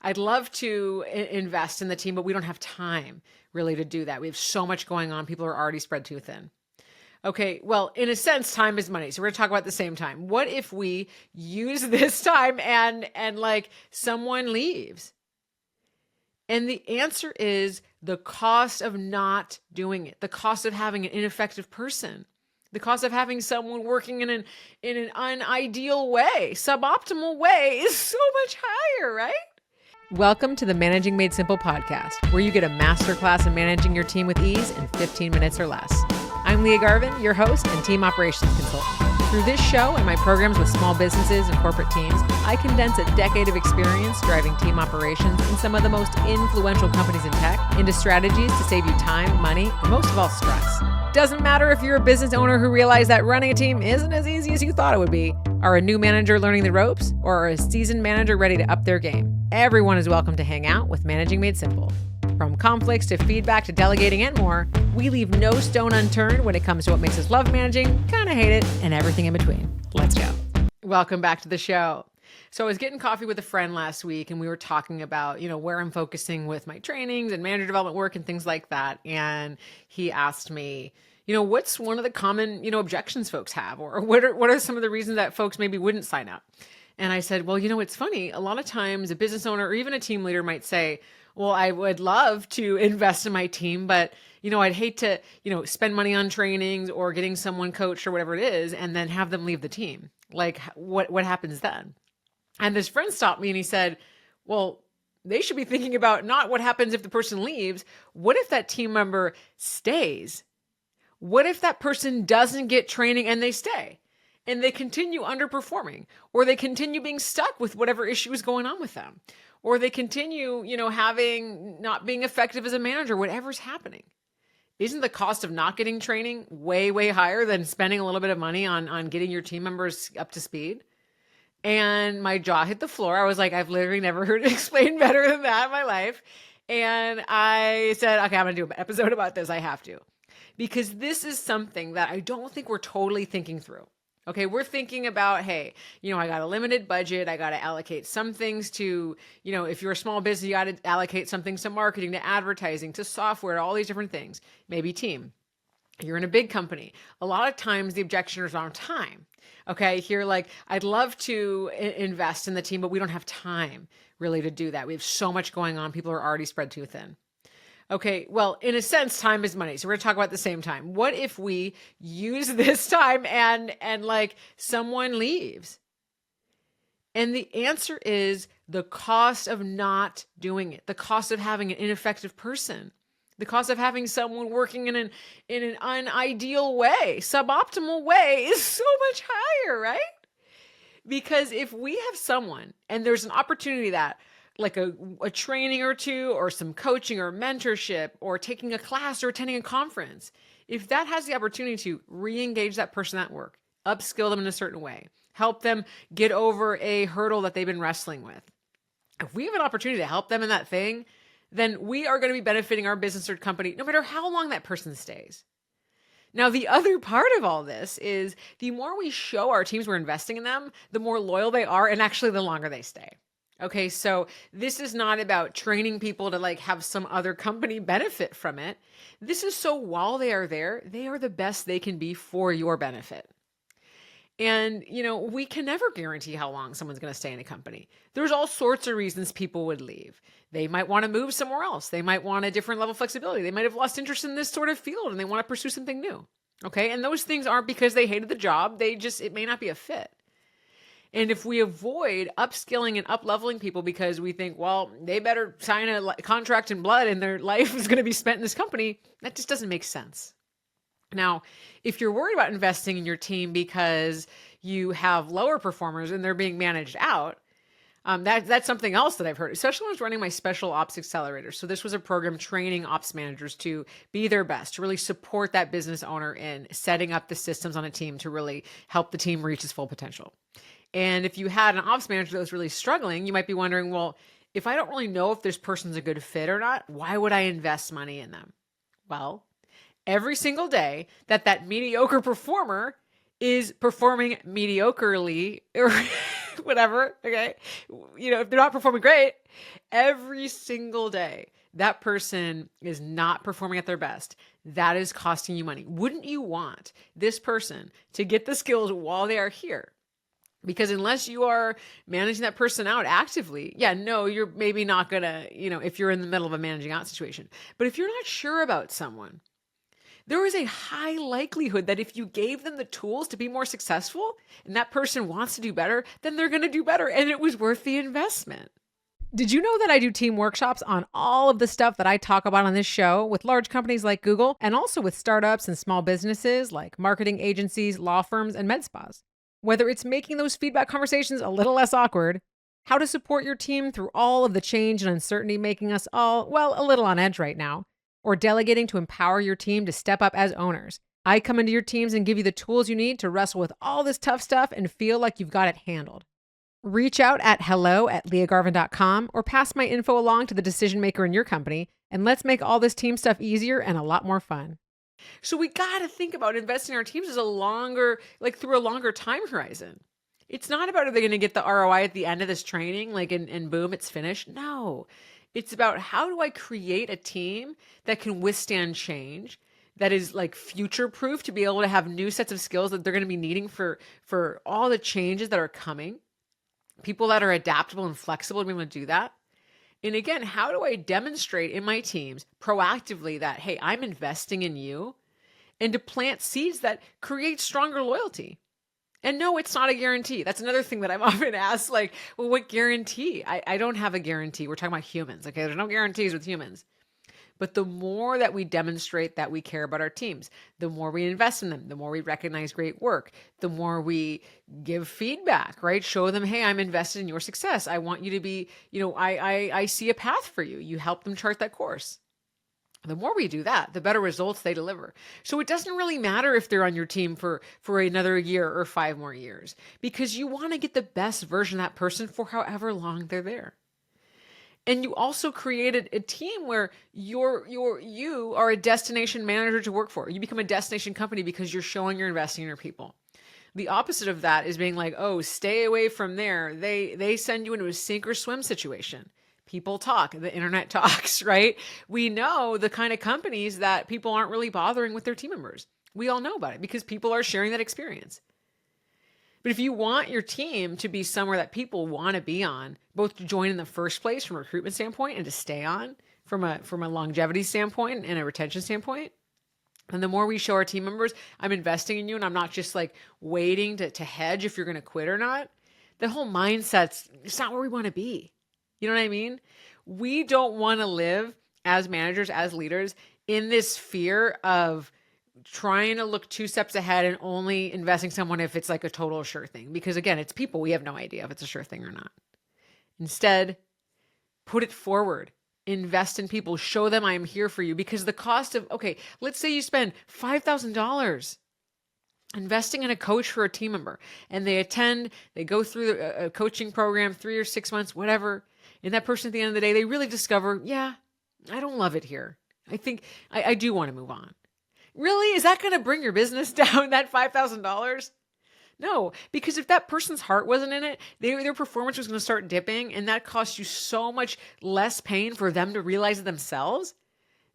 I'd love to invest in the team, but we don't have time really to do that. We have so much going on. People are already spread too thin. Okay, well, in a sense, time is money. So we're going to talk about the same time. What if we use this time and like someone leaves? And the answer is the cost of not doing it, the cost of having an ineffective person, the cost of having someone working in an unideal way, suboptimal way is so much higher, right? Welcome to the Managing Made Simple podcast, where you get a masterclass in managing your team with ease in 15 minutes or less. I'm Lia Garvin, your host and team operations consultant. Through this show and my programs with small businesses and corporate teams, I condense a decade of experience driving team operations in some of the most influential companies in tech into strategies to save you time, money, and most of all, stress. Doesn't matter if you're a business owner who realized that running a team isn't as easy as you thought it would be, are a new manager learning the ropes, or are a seasoned manager ready to up their game. Everyone is welcome to hang out with Managing Made Simple. From conflicts to feedback to delegating and more, we leave no stone unturned when it comes to what makes us love managing, kind of hate it, and everything in between. Let's go. Welcome back to the show. So I was getting coffee with a friend last week and we were talking about, where I'm focusing with my trainings and manager development work and things like that. And he asked me, what's one of the common, objections folks have, or what are some of the reasons that folks maybe wouldn't sign up? And I said, well, it's funny. A lot of times a business owner or even a team leader might say, well, I would love to invest in my team, but, I'd hate to, spend money on trainings or getting someone coached or whatever it is, and then have them leave the team. Like what happens then? And this friend stopped me and he said, well, they should be thinking about not what happens if the person leaves. What if that team member stays? What if that person doesn't get training and they stay and they continue underperforming, or they continue being stuck with whatever issue is going on with them, or they continue, not being effective as a manager, whatever's happening? Isn't the cost of not getting training way, way higher than spending a little bit of money on getting your team members up to speed? And my jaw hit the floor. I was like, I've literally never heard it explained better than that in my life. And I said, okay, I'm going to do an episode about this. I have to. Because this is something that I don't think we're totally thinking through. Okay, we're thinking about, hey, I got a limited budget. I got to allocate some things to, if you're a small business, you got to allocate some things to marketing, to advertising, to software, to all these different things. Maybe team. You're in a big company. A lot of times the objection is on time. Okay, here, like, I'd love to invest in the team, but we don't have time really to do that. We have so much going on. People are already spread too thin. Okay, well, in a sense, time is money. So we're going to talk about the same time. What if we use this time and like someone leaves? And the answer is the cost of not doing it, the cost of having an ineffective person, the cost of having someone working in an unideal way, suboptimal way is so much higher, right? Because if we have someone and there's an opportunity that like a training or two or some coaching or mentorship or taking a class or attending a conference, if that has the opportunity to re-engage that person at work, upskill them in a certain way, help them get over a hurdle that they've been wrestling with, if we have an opportunity to help them in that thing, then we are going to be benefiting our business or company no matter how long that person stays. Now, the other part of all this is the more we show our teams we're investing in them, the more loyal they are and actually the longer they stay. Okay, so this is not about training people to like have some other company benefit from it. This is so while they are there, they are the best they can be for your benefit. And, we can never guarantee how long someone's going to stay in a company. There's all sorts of reasons people would leave. They might want to move somewhere else. They might want a different level of flexibility. They might have lost interest in this sort of field and they want to pursue something new. Okay, and those things aren't because they hated the job. It may not be a fit. And if we avoid upskilling and up-leveling people because we think, well, they better sign a contract in blood and their life is going to be spent in this company, that just doesn't make sense. Now, if you're worried about investing in your team because you have lower performers and they're being managed out, that's something else that I've heard, especially when I was running my special ops accelerator. So this was a program training ops managers to be their best, to really support that business owner in setting up the systems on a team to really help the team reach its full potential. And if you had an ops manager that was really struggling, you might be wondering, well, if I don't really know if this person's a good fit or not, why would I invest money in them? Well, every single day that mediocre performer is performing mediocrely, or whatever. Okay. If they're not performing great, every single day, that person is not performing at their best. That is costing you money. Wouldn't you want this person to get the skills while they are here? Because unless you are managing that person out actively, you're maybe not going to, if you're in the middle of a managing out situation. But if you're not sure about someone, there is a high likelihood that if you gave them the tools to be more successful and that person wants to do better, then they're going to do better. And it was worth the investment. Did you know that I do team workshops on all of the stuff that I talk about on this show with large companies like Google and also with startups and small businesses like marketing agencies, law firms, and med spas? Whether it's making those feedback conversations a little less awkward, how to support your team through all of the change and uncertainty making us all, a little on edge right now, or delegating to empower your team to step up as owners. I come into your teams and give you the tools you need to wrestle with all this tough stuff and feel like you've got it handled. Reach out at hello@liagarvin.com or pass my info along to the decision maker in your company, and let's make all this team stuff easier and a lot more fun. So we got to think about investing in our teams as through a longer time horizon. It's not about, are they going to get the ROI at the end of this training, and boom, it's finished? No, it's about, how do I create a team that can withstand change, that is future proof to be able to have new sets of skills that they're going to be needing for all the changes that are coming. People that are adaptable and flexible to be able to do that. And again, how do I demonstrate in my teams proactively that, hey, I'm investing in you, and to plant seeds that create stronger loyalty? And no, it's not a guarantee. That's another thing that I'm often asked, what guarantee? I don't have a guarantee. We're talking about humans, okay? There's no guarantees with humans. But the more that we demonstrate that we care about our teams, the more we invest in them, the more we recognize great work, the more we give feedback, right? Show them, hey, I'm invested in your success. I want you to be, I see a path for you. You help them chart that course. The more we do that, the better results they deliver. So it doesn't really matter if they're on your team for another year or 5 more years, because you want to get the best version of that person for however long they're there. And you also created a team where you are a destination manager to work for. You become a destination company because you're showing you're investing in your people. The opposite of that is being like, oh, stay away from there. They send you into a sink or swim situation. People talk, the internet talks, right? We know the kind of companies that people aren't really bothering with their team members. We all know about it because people are sharing that experience. But if you want your team to be somewhere that people want to be on, both to join in the first place from a recruitment standpoint and to stay on from a longevity standpoint and a retention standpoint, and the more we show our team members, I'm investing in you and I'm not just waiting to hedge if you're going to quit or not, the whole mindset's, it's not where we want to be. You know what I mean? We don't want to live as managers, as leaders, in this fear of trying to look 2 steps ahead and only investing someone if it's a total sure thing. Because again, it's people. We have no idea if it's a sure thing or not. Instead, put it forward. Invest in people. Show them I'm here for you. Because the cost of, let's say you spend $5,000 investing in a coach for a team member, and they go through a coaching program, 3 or 6 months, whatever. And that person at the end of the day, they really discover, I don't love it here. I think I do want to move on. Really? Is that going to bring your business down, that $5,000? No, because if that person's heart wasn't in it, their performance was going to start dipping, and that cost you so much less pain for them to realize it themselves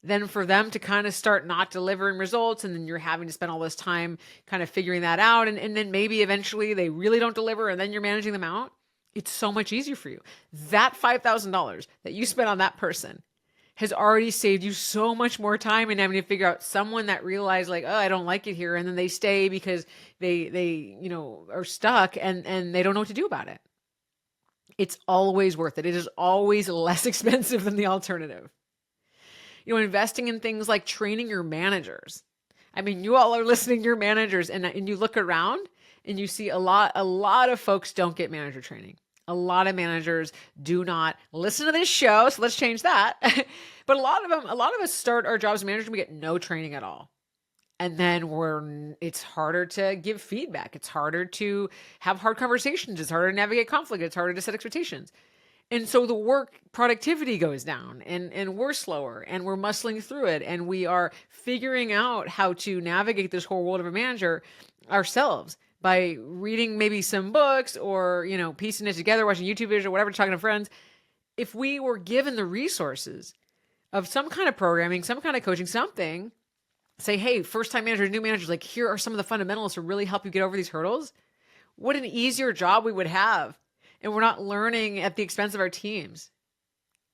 than for them to kind of start not delivering results, and then you're having to spend all this time kind of figuring that out, and then maybe eventually they really don't deliver, and then you're managing them out. It's so much easier for you. That $5,000 that you spent on that person has already saved you so much more time in having to figure out someone that realized I don't like it here. And then they stay because they are stuck and they don't know what to do about it. It's always worth it. It is always less expensive than the alternative. Investing in things like training your managers. I mean, you all are listening to your managers and you look around and you see a lot of folks don't get manager training. A lot of managers do not listen to this show, so let's change that. But a lot of us start our jobs as managers and we get no training at all. And then it's harder to give feedback. It's harder to have hard conversations. It's harder to navigate conflict. It's harder to set expectations. And so the work productivity goes down and we're slower and we're muscling through it. And we are figuring out how to navigate this whole world of a manager ourselves. by reading maybe some books or, piecing it together, watching YouTube videos or whatever, talking to friends. If we were given the resources of some kind of programming, some kind of coaching, something, say, hey, first-time managers, new managers, like here are some of the fundamentals to really help you get over these hurdles. What an easier job we would have. And we're not learning at the expense of our teams,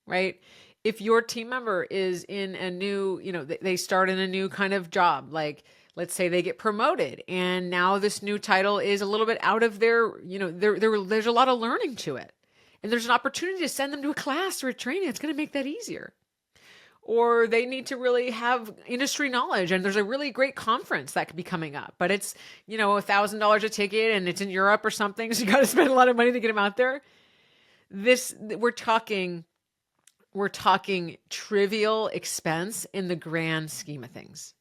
right? If your team member is in a new, they start in a new kind of job, like let's say they get promoted and now this new title is a little bit out of their, there's a lot of learning to it. And there's an opportunity to send them to a class or a training. It's going to make that easier. Or they need to really have industry knowledge and there's a really great conference that could be coming up, but it's, $1,000 a ticket and it's in Europe or something. So you got to spend a lot of money to get them out there. We're talking trivial expense in the grand scheme of things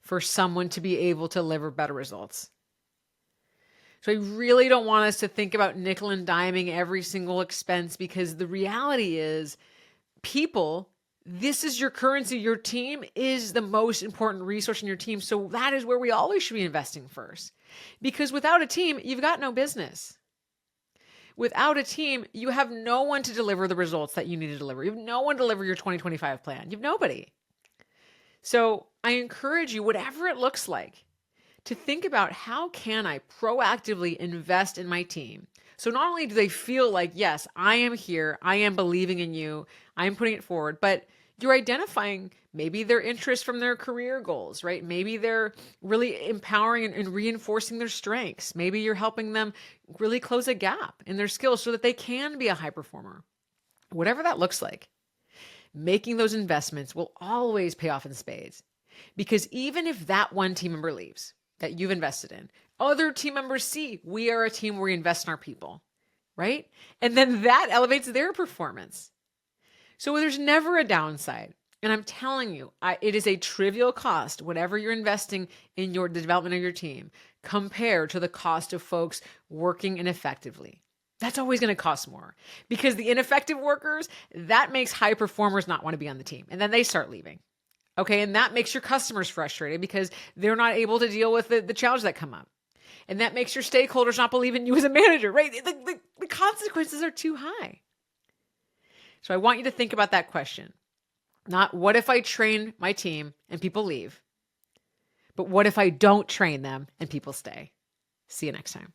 for someone to be able to deliver better results. So I really don't want us to think about nickel and diming every single expense, because the reality is people, this is your currency. Your team is the most important resource in your team. So that is where we always should be investing first, because without a team, you've got no business. Without a team, you have no one to deliver the results that you need to deliver. You have no one to deliver your 2025 plan. You have nobody. So I encourage you, whatever it looks like, to think about how can I proactively invest in my team. So not only do they feel like, yes, I am here, I am believing in you, I am putting it forward, but you're identifying maybe their interests from their career goals, right? Maybe they're really empowering and reinforcing their strengths. Maybe you're helping them really close a gap in their skills so that they can be a high performer. Whatever that looks like, making those investments will always pay off in spades. Because even if that one team member leaves that you've invested in, other team members see we are a team where we invest in our people, right? And then that elevates their performance. So there's never a downside. And I'm telling you, it is a trivial cost, whatever you're investing in the development of your team, compared to the cost of folks working ineffectively. That's always going to cost more, because the ineffective workers, that makes high performers not want to be on the team. And then they start leaving. Okay. And that makes your customers frustrated because they're not able to deal with the challenges that come up. And that makes your stakeholders not believe in you as a manager, right? The consequences are too high. So I want you to think about that question. Not what if I train my team and people leave, but what if I don't train them and people stay? See you next time.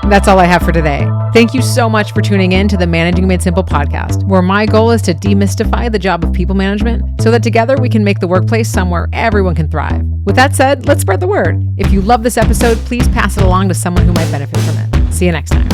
That's all I have for today. Thank you so much for tuning in to the Managing Made Simple podcast, where my goal is to demystify the job of people management so that together we can make the workplace somewhere everyone can thrive. With that said, let's spread the word. If you love this episode, please pass it along to someone who might benefit from it. See you next time.